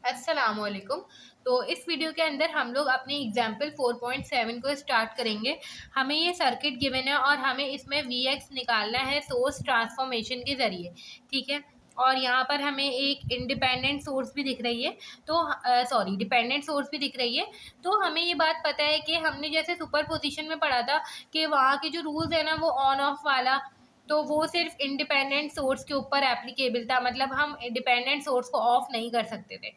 अस्सलामुअलैकुम। तो इस वीडियो के अंदर हम लोग अपने एग्जाम्पल 4.7 को स्टार्ट करेंगे। हमें ये सर्किट गिवन है और हमें इसमें वी एक्स निकालना है सोर्स ट्रांसफॉर्मेशन के ज़रिए, ठीक है। और यहाँ पर हमें एक इंडिपेंडेंट सोर्स भी दिख रही है, तो डिपेंडेंट सोर्स भी दिख रही है। तो हमें ये बात पता है कि हमने जैसे सुपर पोजिशन में पढ़ा था कि वहाँ के जो रूल्स है ना वो ऑन ऑफ वाला, तो वो सिर्फ इंडिपेंडेंट सोर्स के ऊपर एप्लीकेबल था, मतलब हम इंडिपेंडेंट सोर्स को ऑफ नहीं कर सकते थे।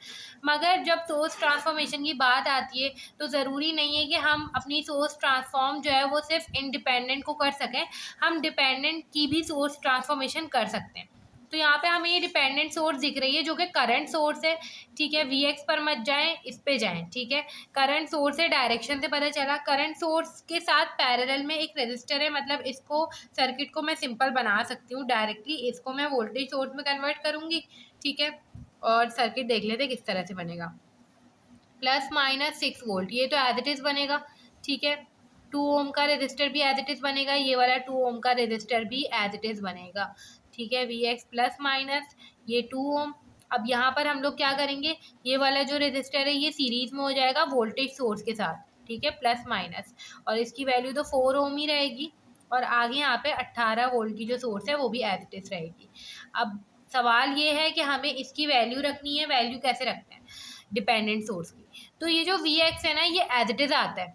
मगर जब सोर्स ट्रांसफॉर्मेशन की बात आती है तो ज़रूरी नहीं है कि हम अपनी सोर्स ट्रांसफॉर्म जो है वो सिर्फ इंडिपेंडेंट को कर सकें, हम डिपेंडेंट की भी सोर्स ट्रांसफॉर्मेशन कर सकते हैं। तो यहाँ पे हमें ये डिपेंडेंट सोर्स दिख रही है जो कि करंट सोर्स है, ठीक है। वी एक्स पर मत जाएं, इस पे जाएं, ठीक है। करंट सोर्स है, डायरेक्शन से पता चला। करंट सोर्स के साथ पैरेलल में एक रेजिस्टर है, मतलब इसको सर्किट को मैं सिंपल बना सकती हूँ डायरेक्टली। इसको मैं वोल्टेज सोर्स में कन्वर्ट करूँगी, ठीक है। और सर्किट देख लेते किस तरह से बनेगा। +-6 वोल्ट, ये तो एज इट इज़ बनेगा, ठीक है। 2 ओम का रेजिस्टर भी एज इट इज़ बनेगा, ये वाला 2 ओम का रेजिस्टर भी एज इट इज़ बनेगा, ठीक है। वी एक्स प्लस माइनस ये 2 ओम। अब यहाँ पर हम लोग क्या करेंगे, ये वाला जो रेजिस्टर है ये सीरीज में हो जाएगा वोल्टेज सोर्स के साथ, ठीक है, प्लस माइनस। और इसकी वैल्यू तो 4 ओम ही रहेगी। और आगे यहाँ पे 18 वोल्ट की जो सोर्स है वो भी एज इट इज़ रहेगी। अब सवाल ये है कि हमें इसकी वैल्यू रखनी है। वैल्यू कैसे रखते हैं डिपेंडेंट सोर्स की? तो ये जो वी एक्स है ना ये एज इट इज़ आता है,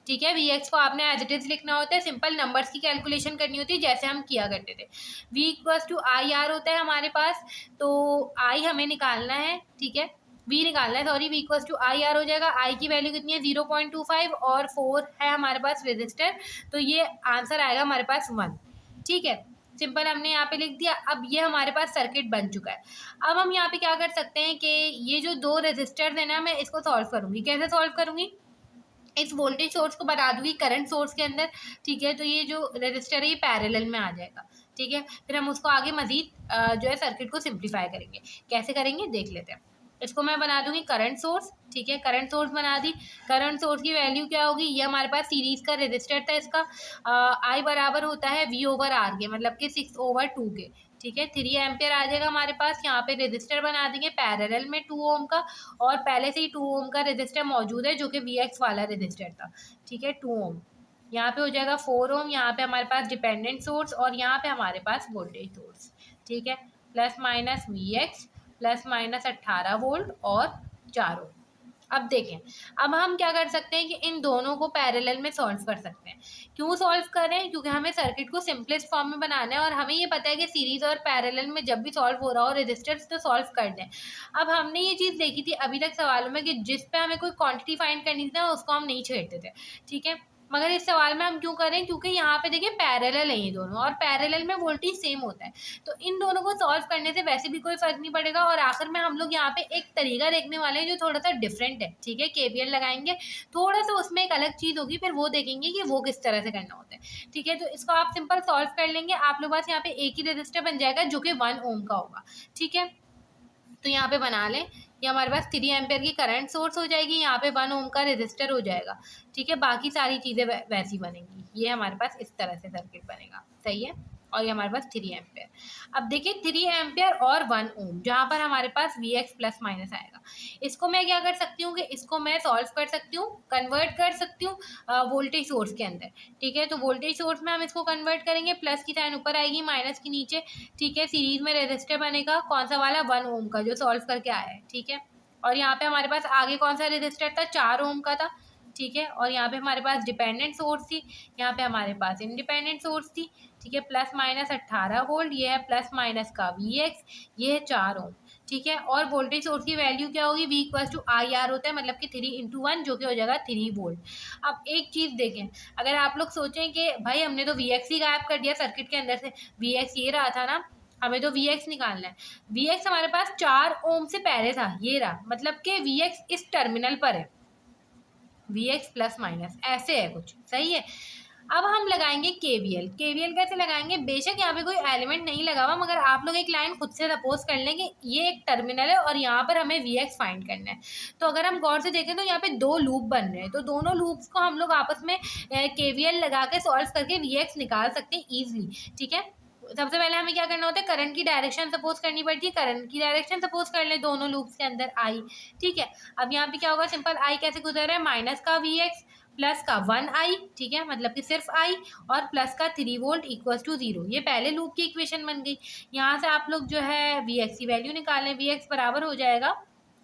ठीक है। वी एक्स को आपने एज इट इज़ लिखना होता है, सिंपल नंबर्स की कैलकुलेशन करनी होती है जैसे हम किया करते थे। V equals to I R होता है हमारे पास, तो आई हमें निकालना है, ठीक है। वी निकालना है, sorry, V equals to I R हो जाएगा। आई की वैल्यू कितनी है 0.25 और 4 है हमारे पास रेजिस्टर, तो ये आंसर आएगा हमारे पास 1, ठीक है। सिंपल हमने यहाँ पे लिख दिया। अब ये हमारे पास सर्किट बन चुका है। अब हम यहाँ पे क्या कर सकते हैं कि ये जो दो रेजिस्टर्स है ना, मैं इसको सॉल्व करूँगी। कैसे सॉल्व करूँगी, इस वोल्टेज सोर्स को बता दूंगी करंट सोर्स के अंदर, ठीक है। तो ये जो रेजिस्टर है ये पैरेलल में आ जाएगा, ठीक है। फिर हम उसको आगे मजीद जो है सर्किट को सिंप्लीफाई करेंगे। कैसे करेंगे देख लेते हैं। इसको मैं बना दूंगी करंट सोर्स, ठीक है। करंट सोर्स बना दी। करंट सोर्स की वैल्यू क्या होगी, ये हमारे पास सीरीज का रेजिस्टर था, इसका आई बराबर होता है वी ओवर आर के, मतलब कि 6/2 के, ठीक है। 3 एम्पियर आ जाएगा हमारे पास। यहाँ पे रेजिस्टर बना देंगे पैरेलल में 2 ओम का, और पहले से ही 2 ओम का रेजिस्टर मौजूद है जो कि वी एक्स वाला रेजिस्टर था, ठीक है। 2 ओम यहाँ पे हो जाएगा 4 ओम। यहाँ पे हमारे पास डिपेंडेंट सोर्स और यहाँ पे हमारे पास वोल्टेज सोर्स, ठीक है। Plus minus V X plus minus 18 volt और 4 ओम। अब देखें, अब हम क्या कर सकते हैं कि इन दोनों को पैरेलल में सॉल्व कर सकते हैं। क्यों सॉल्व करें, क्योंकि हमें सर्किट को सिंपलेस्ट फॉर्म में बनाना है और हमें ये पता है कि सीरीज और पैरेलल में जब भी सॉल्व हो रहा हो रेजिस्टर्स तो सॉल्व कर दें। अब हमने ये चीज़ देखी थी अभी तक सवालों में कि जिस पे हमें कोई क्वांटिटी फाइंड करनी थी ना उसको हम नहीं छेड़ते थे, ठीक है। मगर इस सवाल में हम क्यों करें, क्योंकि यहाँ पे देखिए पैरेलल है ये दोनों और पैरेलल में वोल्टेज सेम होता है, तो इन दोनों को सॉल्व करने से वैसे भी कोई फर्क नहीं पड़ेगा। और आखिर में हम लोग यहाँ पे एक तरीका देखने वाले हैं जो थोड़ा सा डिफरेंट है, ठीक है। केवीएल लगाएंगे, थोड़ा सा उसमें एक अलग चीज़ होगी, फिर वो देखेंगे कि वो किस तरह से करना होता है, ठीक है। तो इसको आप सिंपल सॉल्व कर लेंगे, आप लोग पास यहाँ पे एक ही रजिस्टर बन जाएगा जो कि 1 ओम का होगा, ठीक है। तो यहाँ पे बना लें, ये हमारे पास 3 एम्पेयर की करंट सोर्स हो जाएगी, यहाँ पे 1 ओम का रेजिस्टर हो जाएगा, ठीक है। बाकी सारी चीज़ें वैसी बनेंगी। ये हमारे पास इस तरह से सर्किट बनेगा, सही है। और ये हमारे पास 3 एम्पेयर। अब देखिए 3 एम्पेयर और 1 ओम, जहाँ पर हमारे पास वी एक्स प्लस माइनस आएगा, इसको मैं क्या कर सकती हूँ कि इसको मैं सॉल्व कर सकती हूँ, कन्वर्ट कर सकती हूँ वोल्टेज सोर्स के अंदर, ठीक है। तो वोल्टेज सोर्स में हम इसको कन्वर्ट करेंगे, प्लस की साइन ऊपर आएगी माइनस की नीचे, ठीक है। सीरीज में रेजिस्टर बनेगा, कौन सा वाला 1 ओम का जो सॉल्व करके आया है, ठीक है। और यहाँ पे हमारे पास आगे कौन सा रेजिस्टर था, 4 ओम का था, ठीक है। और यहाँ पे हमारे पास डिपेंडेंट सोर्स थी, यहाँ पे हमारे पास इंडिपेंडेंट सोर्स थी, ठीक है। प्लस माइनस 18 वोल्ट, ये है प्लस माइनस का वी एक्स, ये है 4 ओम, ठीक है। और वोल्टेज सोर्स की वैल्यू क्या होगी, V equals to I R होता है, मतलब कि 3 × 1 जो कि हो जाएगा 3 वोल्ट। अब एक चीज़ देखें, अगर आप लोग सोचें कि भाई हमने तो वी एक्स ही गायब कर दिया सर्किट के अंदर से, वी एक्स ये रहा था ना, हमें तो वी एक्स निकालना है। वी एक्स हमारे पास 4 ओम से पहले था, ये रहा, मतलब कि वी एक्स इस टर्मिनल पर है, वी एक्स प्लस माइनस ऐसे है कुछ, सही है। अब हम लगाएंगे केवीएल। केवीएल कैसे लगाएंगे, बेशक यहाँ पे कोई एलिमेंट नहीं लगा हुआ, मगर आप लोग एक लाइन खुद से सपोज कर लेंगे ये एक टर्मिनल है और यहाँ पर हमें वी एक्स फाइंड करना है। तो अगर हम गौर से देखें तो यहाँ पे 2 लूप बन रहे हैं, तो दोनों लूप्स को हम लोग आपस में केवीएल लगा के सॉल्व करके वी एक्स निकाल सकते हैं ईजिली, ठीक है। सबसे पहले हमें क्या करना होता है, करंट की डायरेक्शन सपोज करनी पड़ती है। करंट की डायरेक्शन सपोज कर ले दोनों लूप्स के अंदर आई, ठीक है। अब यहाँ पे क्या होगा, सिंपल आई कैसे गुजर रहा है, माइनस का Vx प्लस का 1i, ठीक है, मतलब कि सिर्फ i, और प्लस का 3 वोल्ट इक्वल टू 0। ये पहले लूप की इक्वेशन बन गई। यहाँ से आप लोग जो है Vx की वैल्यू निकालें। Vx बराबर हो जाएगा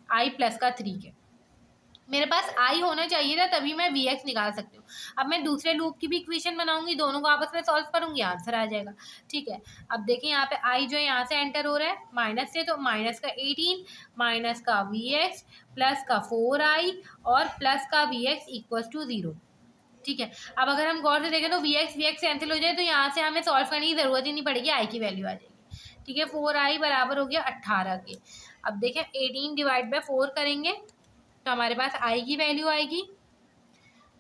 i प्लस का 3 के। मेरे पास i होना चाहिए था, तभी मैं Vx निकाल सकती हूँ। अब मैं दूसरे लूप की भी इक्वेशन बनाऊंगी, दोनों को आपस में सॉल्व करूंगी, आंसर आ जाएगा, ठीक है। अब देखिए यहाँ पे i जो है यहाँ से एंटर हो रहा है माइनस से, तो माइनस का 18 माइनस का Vx प्लस का 4i और प्लस का Vx इक्वल टू 0, ठीक है। अब अगर हम गौर से देखें तो Vx कैंसिल हो जाए, तो यहाँ से हमें सॉल्व करने की जरूरत ही नहीं पड़ेगी, i की वैल्यू आ जाएगी, ठीक है। 4i बराबर हो गया 18 के। अब देखें 18 डिवाइड बाई 4 करेंगे तो हमारे पास i की वैल्यू आएगी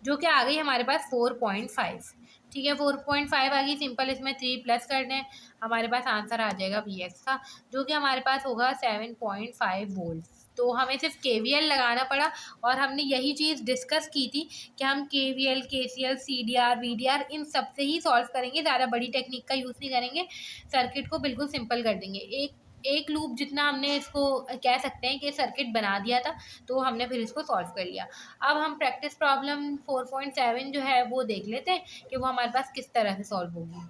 जो कि आ गई हमारे पास 4.5, ठीक है। 4.5 आ गई। सिंपल इसमें 3 प्लस कर दें, हमारे पास आंसर आ जाएगा Vx का, जो कि हमारे पास होगा 7.5 वोल्ट। तो हमें सिर्फ KVL लगाना पड़ा, और हमने यही चीज़ डिस्कस की थी कि हम KVL, KCL, CDR, VDR इन सब से ही सॉल्व करेंगे, ज़्यादा बड़ी टेक्निक का यूज़ नहीं करेंगे, सर्किट को बिल्कुल सिंपल कर देंगे। एक लूप जितना हमने इसको कह सकते हैं कि सर्किट बना दिया था, तो हमने फिर इसको सॉल्व कर लिया। अब हम प्रैक्टिस प्रॉब्लम 4.7 जो है वो देख लेते हैं कि वो हमारे पास किस तरह से सॉल्व होगी।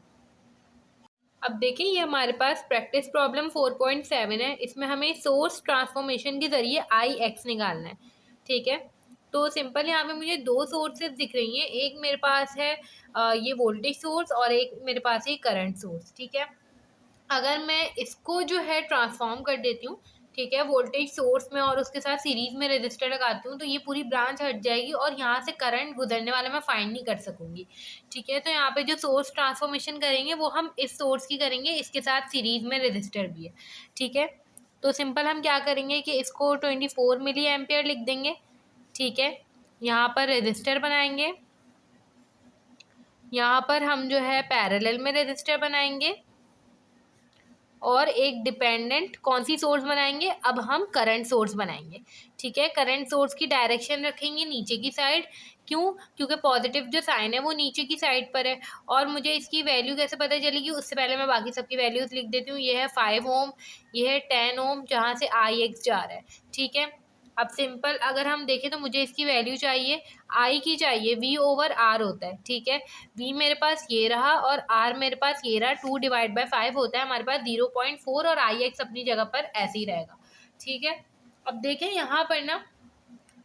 अब देखिए ये हमारे पास प्रैक्टिस प्रॉब्लम 4.7 है। इसमें हमें सोर्स ट्रांसफॉर्मेशन के ज़रिए Ix निकालना है, ठीक है। तो सिंपल यहाँ पे मुझे दो सोर्सेज दिख रही हैं, एक मेरे पास है ये वोल्टेज सोर्स, और एक मेरे पास है करंट सोर्स, ठीक है। अगर मैं इसको जो है ट्रांसफॉर्म कर देती हूँ, ठीक है, वोल्टेज सोर्स में, और उसके साथ सीरीज में रेजिस्टर लगाती हूँ, तो ये पूरी ब्रांच हट जाएगी और यहाँ से करंट गुजरने वाला मैं फाइंड नहीं कर सकूंगी, ठीक है। तो यहाँ पे जो सोर्स ट्रांसफॉर्मेशन करेंगे वो हम इस सोर्स की करेंगे, इसके साथ सीरीज में रेजिस्टर भी है, ठीक है। तो सिंपल हम क्या करेंगे कि इसको 24 मिली एम्पियर लिख देंगे, ठीक है। यहाँ पर रेजिस्टर बनाएंगे, यहाँ पर हम जो है पैरेलल में रेजिस्टर बनाएंगे, और एक डिपेंडेंट कौन सी सोर्स बनाएंगे, अब हम करंट सोर्स बनाएंगे, ठीक है। करंट सोर्स की डायरेक्शन रखेंगे नीचे की साइड, क्यों, क्योंकि पॉजिटिव जो साइन है वो नीचे की साइड पर है। और मुझे इसकी वैल्यू कैसे पता चलेगी, उससे पहले मैं बाकी सबकी वैल्यूज लिख देती हूँ। ये है 5 ओम, ये है 10 ओम, जहाँ से Ix जा रहा है, ठीक है। अब सिंपल अगर हम देखें तो मुझे इसकी वैल्यू चाहिए, आई की चाहिए, V ओवर R होता है, ठीक है। V मेरे पास ये रहा और R मेरे पास ये रहा, 2 डिवाइड बाई 5 होता है हमारे पास 0.4, और Ix अपनी जगह पर ऐसे ही रहेगा, ठीक है। अब देखें यहाँ पर ना,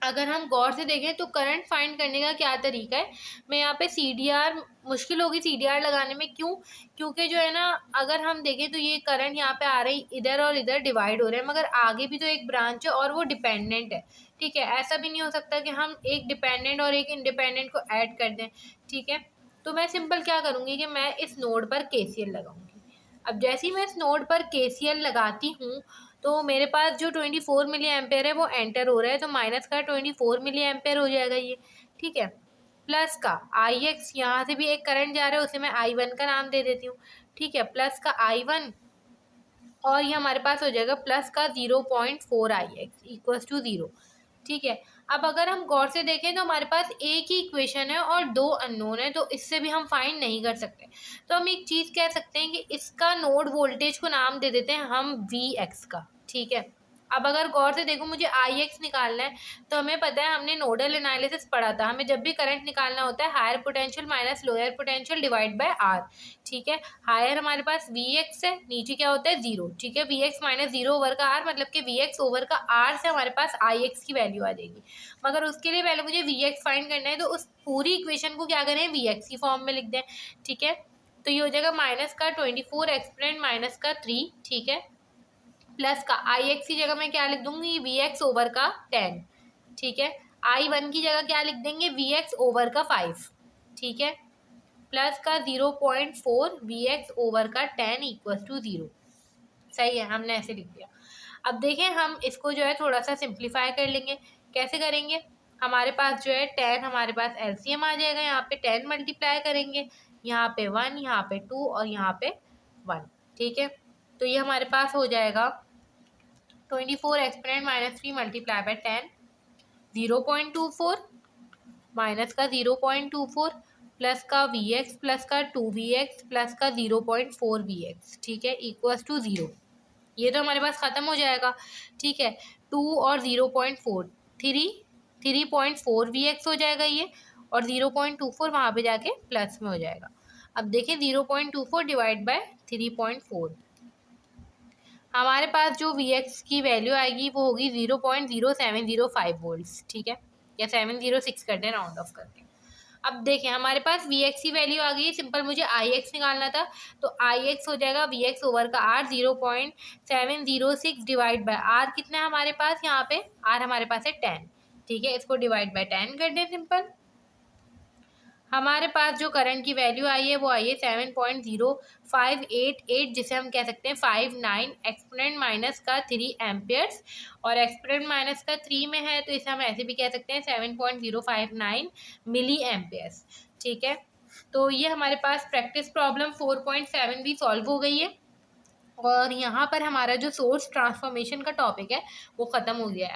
अगर हम गौर से देखें तो करंट फाइंड करने का क्या तरीका है। मैं यहाँ पे CDR, मुश्किल होगी CDR लगाने में, क्यों, क्योंकि जो है ना, अगर हम देखें तो ये करंट यहाँ पे आ रही इधर और इधर डिवाइड हो रहे हैं, मगर आगे भी तो एक ब्रांच है और वो डिपेंडेंट है, ठीक है। ऐसा भी नहीं हो सकता कि हम एक डिपेंडेंट और एक इंडिपेंडेंट को ऐड कर दें, ठीक है। तो मैं सिंपल क्या करूँगी कि मैं इस नोड पर KCL लगाऊंगी। अब जैसे ही मैं इस नोड पर KCL लगाती हूँ, तो मेरे पास जो 24 मिली एम्पेयर है वो एंटर हो रहा है, तो माइनस का 24 मिली एम्पेयर हो जाएगा ये, ठीक है। प्लस का Ix, यहाँ से भी एक करंट जा रहा है, उसे मैं I1 का नाम दे देती हूँ, ठीक है। प्लस का I1, और ये हमारे पास हो जाएगा प्लस का 0.4 Ix इक्वल्स टू 0, ठीक है। अब अगर हम गौर से देखें तो हमारे पास एक ही इक्वेशन है और दो अननोन है, तो इससे भी हम फाइंड नहीं कर सकते। तो हम एक चीज़ कह सकते हैं कि इसका नोड वोल्टेज को नाम दे देते हैं हम Vx का, ठीक है। अब अगर गौर से देखो मुझे Ix निकालना है, तो हमें पता है, हमने नोडल एनालिसिस पढ़ा था, हमें जब भी करंट निकालना होता है higher potential minus lower potential divide by R, ठीक है। हायर हमारे पास Vx है, नीचे क्या होता है 0, ठीक है। Vx माइनस 0 ओवर का R, मतलब कि Vx ओवर का R से हमारे पास Ix की वैल्यू आ जाएगी। मगर उसके लिए पहले मुझे Vx फाइंड करना है, तो उस पूरी इक्वेशन को क्या करें, Vx की फॉर्म में लिख दें, ठीक है। तो ये हो जाएगा माइनस का 24 एक्सपोनेंट माइनस का 3, ठीक है। प्लस का Ix की जगह मैं क्या लिख दूंगी, Vx ओवर का 10, ठीक है। I1 की जगह क्या लिख देंगे, Vx ओवर का 5, ठीक है। प्लस का 0.4 Vx ओवर का 10 इक्वल्स टू 0, सही है, हमने ऐसे लिख दिया। अब देखें हम इसको जो है थोड़ा सा सिंप्लीफाई कर लेंगे। कैसे करेंगे, हमारे पास जो है 10, हमारे पास LCM आ जाएगा, यहाँ पे 10 मल्टीप्लाई करेंगे, यहाँ पे 1, यहाँ पे 2 और यहाँ पे 1, ठीक है। तो ये हमारे पास हो जाएगा 24 exponent minus 3 multiply by 10, 0.24 minus का 0.24 प्लस का वी एक्स प्लस का 2vx प्लस का 0.4vx, ठीक है, इक्वल्स टू 0। ये तो हमारे पास ख़त्म हो जाएगा, ठीक है। 2 और 0.4 3.4vx हो जाएगा ये, और 0.24 वहाँ पे जाके प्लस में हो जाएगा। अब देखिए 0.24 डिवाइड बाय 3.4, हमारे पास जो Vx की वैल्यू आएगी वो होगी 0.0705 वोल्ट्स, ठीक है, या 706 करते हैं राउंड ऑफ करके। अब देखें हमारे पास Vx की वैल्यू आ गई, सिंपल मुझे Ix निकालना था, तो Ix हो जाएगा Vx ओवर का R 0.706 डिवाइड बाय R कितना है हमारे पास, यहाँ पे R हमारे पास है 10, ठीक है, इसको डिवाइड बाय 10 कर दें सिंपल। हमारे पास जो करंट की वैल्यू आई है वो आई है 7.0588, जिसे हम कह सकते हैं 59 एक्सपोनेंट माइनस का 3 एम्पियर्स, और एक्सपोनेंट माइनस का 3 में है तो इसे हम ऐसे भी कह सकते हैं 7.059 मिली एम्पियर्स, ठीक है। तो ये हमारे पास प्रैक्टिस प्रॉब्लम 4.7 भी सॉल्व हो गई है, और यहाँ पर हमारा जो सोर्स ट्रांसफॉर्मेशन का टॉपिक है वो ख़त्म हो गया है।